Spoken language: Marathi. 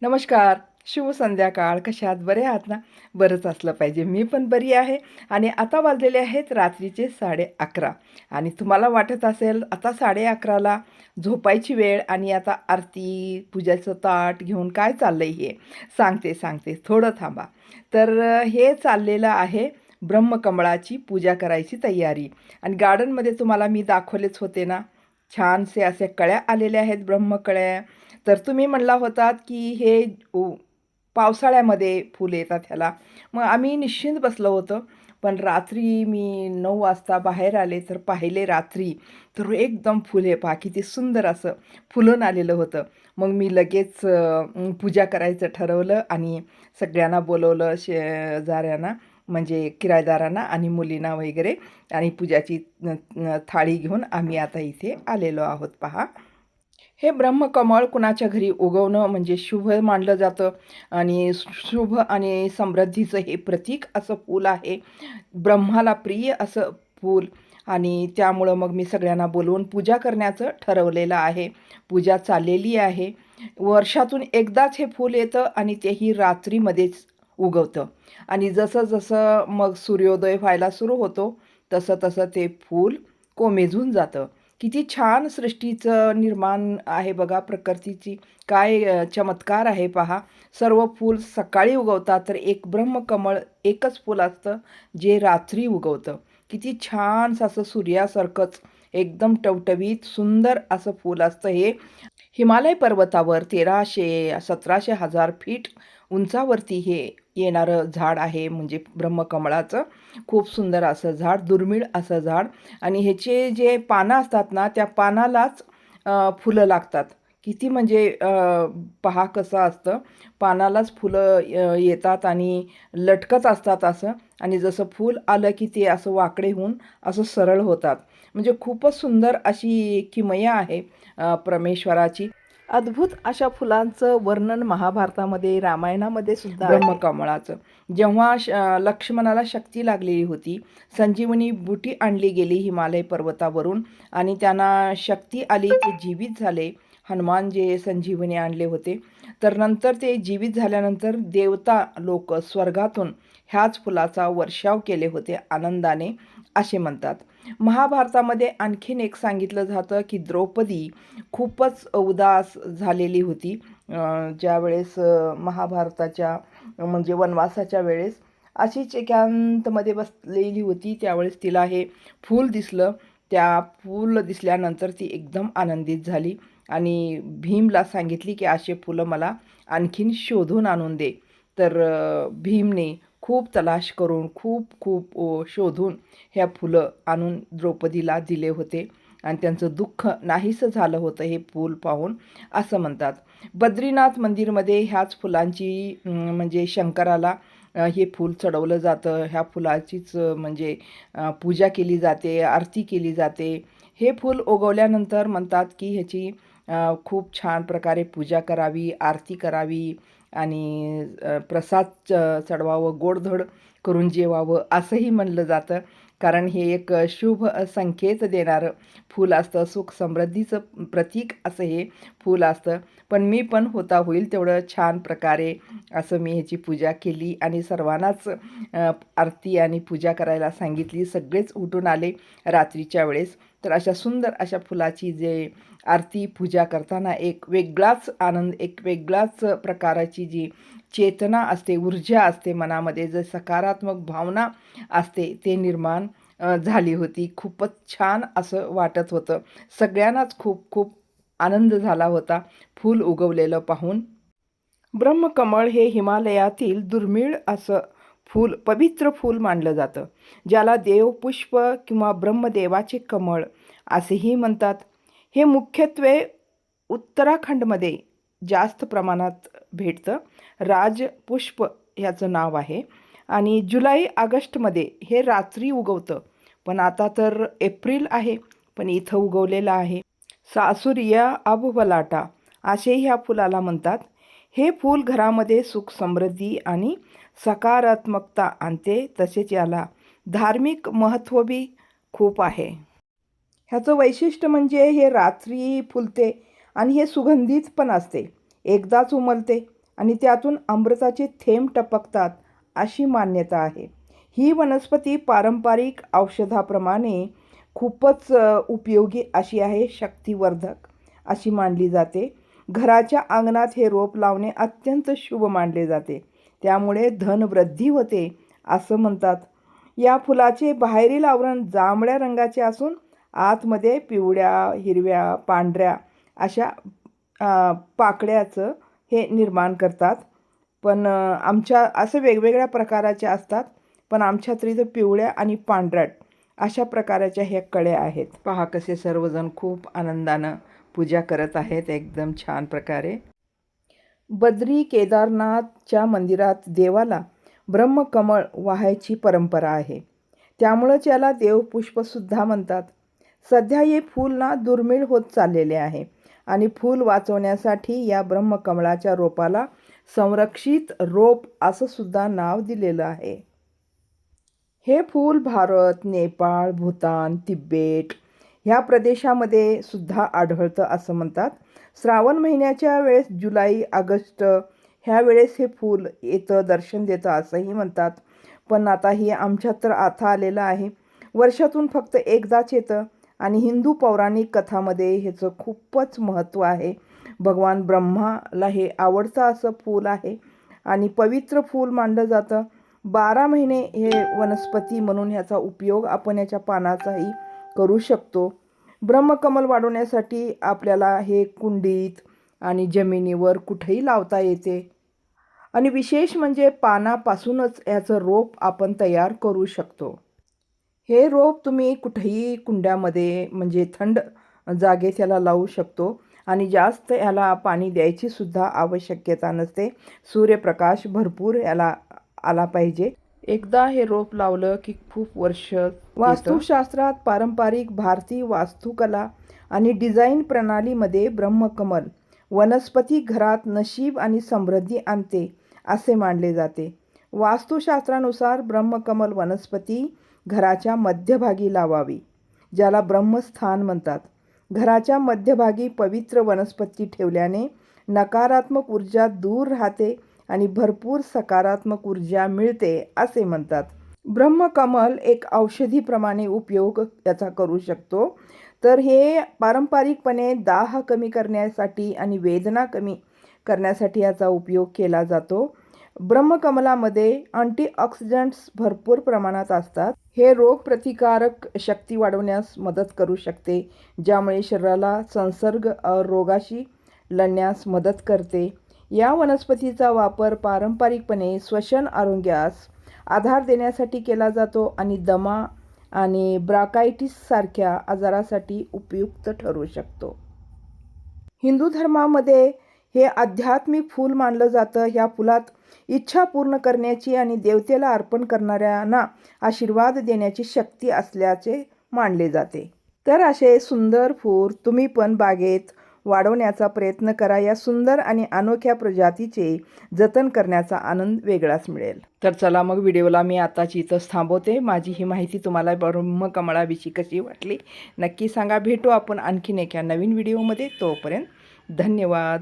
नमस्कार. शुभ संध्याकाळ. कशा आहात? बरे आहात ना? बरंच असलं पाहिजे. मी पण बरी आहे आणि आता वाजलेले आहेत रात्रीचे 11:30 आणि तुम्हाला वाटत असेल आता 11:30ला झोपायची वेळ आणि आता आरती, पूजाचं ताट घेऊन काय चाललंय हे? सांगते. थोडं थांबा. तर हे चाललेलं आहे ब्रह्मकमळाची पूजा करायची तयारी आणि गार्डनमध्ये तुम्हाला मी दाखवलेच होते ना, छानसे असे कळ्या आलेल्या आहेत ब्रह्मकळ्या. तर तुम्ही म्हणला होतात की हे पावसाळ्यामध्ये फुल येतात ह्याला. मग आम्ही निश्चिंत बसलो होतो. पण रात्री मी 9 वाजता बाहेर आले तर पाहिले रात्री, तर एकदम फुल हे पहा किती सुंदर असं फुलून आलेलं होतं. मग मी लगेच पूजा करायचं ठरवलं आणि सगळ्यांना बोलवलं शेजाऱ्यांना म्हणजे किरायदारांना आणि मुलींना वगैरे आणि पूजाची थाळी घेऊन आम्ही आता इथे आलेलो आहोत पहा. हे ब्रह्मकमळ कुणाच्या घरी उगवणं म्हणजे शुभ मानलं जातं आणि शुभ आणि समृद्धीचं हे प्रतीक असं फूल आहे. ब्रह्माला प्रिय असं फूल आणि त्यामुळं मग मी सगळ्यांना बोलवून पूजा करण्याचं ठरवलेलं आहे. पूजा चाललेली आहे. वर्षातून एकदाच हे फूल येतं आणि तेही रात्रीमध्येच उगवतं आणि जसं मग सूर्योदय व्हायला सुरू होतो, तसं ते फूल कोमेजून जातं. किती छान सृष्टीचं निर्माण आहे बघा प्रकृतीची. काय चमत्कार आहे पहा. सर्व फूल सकाळी उगवतात, तर एक ब्रह्मकमळ एकच फूल असतं, जे रात्री उगवतं. किती छान असं सूर्यासारखंच एकदम टवटवीत सुंदर असं फूल असतं हे. हिमालय पर्वतावर 1300-1700 फीट उंचावरती हे येणारं झाड आहे म्हणजे ब्रह्मकमळाचं. खूप सुंदर असं झाड, दुर्मिळ असं झाड आणि ह्याचे जे पानं असतात ना, त्या पानालाच फुलं लागतात. किती म्हणजे पहा कसं असतं, पानालाच फुलं येतात आणि लटकत असतात असं आणि जसं फूल आलं की ते असं वाकडे होऊन असं सरळ होतात. म्हणजे खूपच सुंदर अशी किमया आहे परमेश्वराची. अद्भुत अशा फुलांचं वर्णन महाभारतामध्ये, रामायणामध्ये सुद्धा आहे. ब्रह्मकमळाचं. जेव्हा लक्ष्मणाला शक्ती लागलेली होती, संजीवनी बुटी आणली गेली हिमालय पर्वतावरून आणि त्यांना शक्ती आली, ते जीवित झाले. हनुमान जे संजीवनी आणले होते, तर नंतर ते जीवित झाल्यानंतर देवता लोक स्वर्गातून ह्याच फुलाचा वर्षाव केले होते आनंदाने, असे म्हणतात. महाभारतामध्ये आणखीन एक सांगितलं जातं की द्रौपदी खूपच उदास झालेली होती ज्यावेळेस महाभारताच्या म्हणजे वनवासाच्या वेळेस अशीच एकांतमध्ये बसलेली होती. त्यावेळेस तिला हे फूल दिसलं. त्या फूल दिसल्यानंतर ती एकदम आनंदित झाली आणि भीमला सांगितली की असे फुलं मला आणखीन शोधून आणून दे. तर भीमने खूप तलाश करून खूप शोधून ह्या फुलं आणून द्रौपदीला दिले होते आणि त्यांचं दुःख नाहीसं झालं होतं हे फूल पाहून, असं म्हणतात. बद्रीनाथ मंदिरमध्ये ह्याच फुलांची म्हणजे शंकराला हे फूल चढवलं जातं. ह्या फुलाचीच म्हणजे पूजा केली जाते, आरती केली जाते. हे फूल उगवल्यानंतर म्हणतात की ह्याची खूप छान प्रकारे पूजा करावी, आरती करावी आणि प्रसाद चढवावं, गोडधोड करून जेवावं असंही म्हणलं जातं. कारण हे एक शुभ संकेत देणारं फूल असतं, सुख समृद्धीचं प्रतीक असं हे फूल असतं. पण मी पण होता होईल तेवढं छान प्रकारे असं मी ह्याची पूजा केली आणि सर्वांनाच आरती आणि पूजा करायला सांगितली. सगळेच उठून आले रात्रीच्या वेळेस. तर अशा सुंदर अशा फुलाची जे आरती पूजा करताना एक वेगळाच आनंद, एक वेगळाच प्रकाराची जी चेतना असते, ऊर्जा असते मनामध्ये, जे सकारात्मक भावना असते ते निर्माण झाली होती. खूपच छान असं वाटत होतं. सगळ्यांनाच खूप आनंद झाला होता फूल उगवलेलं पाहून. ब्रह्मकमळ हे हिमालयातील दुर्मिळ असं फूल, पवित्र फूल मानलं जातं, ज्याला देवपुष्प किंवा ब्रह्मदेवाचे कमळ असेही म्हणतात. हे मुख्यत्वे उत्तराखंडमध्ये जास्त प्रमाणात भेटतं. राजपुष्प ह्याचं नाव आहे आणि जुलै ऑगस्टमध्ये हे रात्री उगवतं. पण आता तर एप्रिल आहे, पण इथं उगवलेलं आहे. सासुरिया अबवलाटा असेही ह्या फुलाला म्हणतात. हे फूल घरामध्ये सुख समृद्धी आणि सकारात्मकता आणते. तसेच याला धार्मिक महत्त्व बी खूप आहे. ह्याचं वैशिष्ट्य म्हणजे हे रात्री फुलते आणि हे सुगंधित पण असते. एकदाच उमलते आणि त्यातून अमृताचे थेंब टपकतात अशी मान्यता आहे. ही वनस्पती पारंपरिक औषधाप्रमाणे खूपच उपयोगी अशी आहे, शक्तिवर्धक अशी मानली जाते. घराच्या अंगणात हे रोप लावणे अत्यंत शुभ मानले जाते. त्यामुळे धनवृद्धी होते असं म्हणतात. या फुलाचे बाहेरील आवरण जांभळ्या रंगाचे असून आतमध्ये पिवळ्या, हिरव्या, पांढऱ्या अशा पाकळ्याचं हे निर्माण करतात. पण आमच्या असे वेगवेगळ्या प्रकाराचे असतात, पण आमच्या तरी तर पिवळ्या आणि पांढऱ्या अशा प्रकाराच्या ह्या कळ्या आहेत. पहा कसे सर्वजण खूप आनंदानं पूजा करत आहेत एकदम छान प्रकारे. बद्री केदारनाथच्या मंदिरात देवाला ब्रह्मकमळ वाहायची परंपरा आहे. त्यामुळंच याला देवपुष्पसुद्धा म्हणतात. सध्या हे फूल ना दुर्मिळ होत चाललेले आहे आणि फूल वाचवण्यासाठी या ब्रह्मकमळाच्या रोपाला संरक्षित रोप असं सुद्धा नाव दिलेलं आहे. हे फूल भारत, नेपाळ, भूतान, तिबेट ह्या प्रदेशामध्ये सुद्धा आढळतं असं म्हणतात. श्रावण महिन्याच्या वेळेस जुलै, ऑगस्ट ह्या वेळेस हे फूल येतं, दर्शन देतं असंही म्हणतात. पण आता हे आमच्यात तर आता आलेलं आहे. वर्षातून फक्त एकदाच येतं आणि हिंदू पौराणिक कथामध्ये ह्याचं खूपच महत्त्व आहे. भगवान ब्रह्माला हे आवडतं असं फूल आहे आणि पवित्र फूल मानलं जातं. 12 महिने हे वनस्पती म्हणून ह्याचा उपयोग आपण याच्या पानाचाही करू शकतो. ब्रह्मकमल वाढवण्यासाठी आपल्याला हे कुंडीत आणि जमिनीवर कुठेही लावता येते आणि विशेष म्हणजे पानापासूनच याचं रोप आपण तयार करू शकतो. हे रोप तुम्ही कुठेही कुंड्यामध्ये म्हणजे थंड जागेत याला लावू शकतो आणि जास्त याला पाणी द्यायची सुद्धा आवश्यकता नसते. सूर्यप्रकाश भरपूर याला आला पाहिजे. एकदा हे रोप लावलं की खूप वर्ष. वास्तुशास्त्रात पारंपरिक भारतीय वास्तुकला आणि डिझाईन प्रणालीमध्ये ब्रह्मकमल वनस्पती घरात नशीब आणि समृद्धी आणते असे मानले जाते. वास्तुशास्त्रानुसार ब्रह्मकमल वनस्पती घराच्या मध्यभागी लावावी, ज्याला ब्रह्मस्थान म्हणतात. घराच्या मध्यभागी पवित्र वनस्पती ठेवल्याने नकारात्मक ऊर्जा दूर राहते आणि भरपूर सकारात्मक ऊर्जा मिळते असे म्हणतात. ब्रह्मकमल एक औषधीप्रमाणे उपयोग याचा करू शकतो. तर हे पारंपरिकपणे दाह कमी करण्यासाठी आणि वेदना कमी करण्यासाठी याचा उपयोग केला जातो. ब्रह्मकमलामध्ये अँटीऑक्सिडंट्स भरपूर प्रमाणात असतात. हे रोगप्रतिकारक शक्ती वाढवण्यास मदत करू शकते, ज्यामुळे शरीराला संसर्ग रोगाशी लढण्यास मदत करते. या वनस्पतीचा वापर पारंपरिकपणे श्वसन आरोग्यास आधार देण्यासाठी केला जातो आणि दमा आणि ब्रांकायटिस सारख्या आजारासाठी उपयुक्त ठरू शकतो. हिंदू धर्मामध्ये हे आध्यात्मिक फूल मानलं जातं. ह्या फुलात इच्छा पूर्ण करण्याची आणि देवतेला अर्पण करणाऱ्यांना आशीर्वाद देण्याची शक्ती असल्याचे मानले जाते. तर असे सुंदर फूल तुम्ही पण बागेत वाढवण्याचा प्रयत्न करा. या सुंदर आणि अनोख्या प्रजातीचे जतन करण्याचा आनंद वेगळाच मिळेल. तर चला मग व्हिडिओला मी आताच इथंच थांबवते. माझी ही माहिती तुम्हाला ब्रह्मकमळाविषयी कशी वाटली नक्की सांगा. भेटू आपण आणखीन एका नवीन व्हिडिओमध्ये. तोपर्यंत धन्यवाद.